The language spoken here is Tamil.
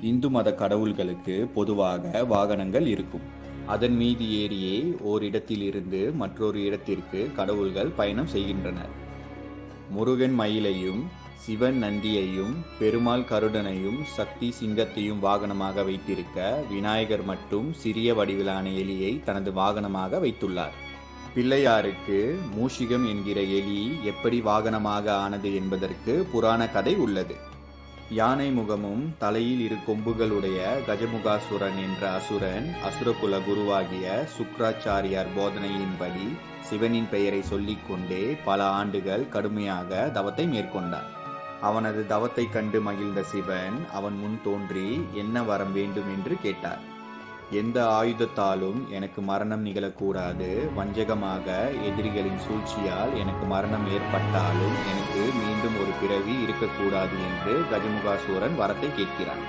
இந்து மத கடவுள்களுக்கு பொதுவாக வாகனங்கள் இருக்கும். அதன் மீது ஏறியே ஓரிடத்திலிருந்து மற்றொரு இடத்திற்கு கடவுள்கள் பயணம் செய்கின்றனர். முருகன் மயிலையும், சிவன் நந்தியையும், பெருமாள் கருடனையும், சக்தி சிங்கத்தையும் வாகனமாக வைத்திருக்க, விநாயகர் மட்டும் சிறிய வடிவிலான எலியை தனது வாகனமாக வைத்துள்ளார். பிள்ளையாருக்கு மூஷிகம் என்கிற எலி எப்படி வாகனமாக ஆனது என்பதற்கு புராண கதை உள்ளது. யானை முகமும் தலையில் இரு கொம்புகளுடைய கஜமுகாசுரன் என்ற அசுரன் அசுரகுல குருவாகிய சுக்ராச்சாரியார் போதனையின்படி சிவனின் பெயரை சொல்லிக்கொண்டே பல ஆண்டுகள் கடுமையாக தவத்தை மேற்கொண்டார். அவனது தவத்தை கண்டு மகிழ்ந்த சிவன் அவன் முன் தோன்றி என்ன வரம் வேண்டும் என்று கேட்டார். எந்த ஆயுதத்தாலும் எனக்கு மரணம் நிகழக்கூடாது, வஞ்சகமாக எதிரிகளின் சூழ்ச்சியால் எனக்கு மரணம் ஏற்பட்டாலும் எனக்கு மீண்டும் ஒரு பிறவி இருக்கக்கூடாது என்று கஜமுகாசுரன் வரத்தை கேட்கிறான்.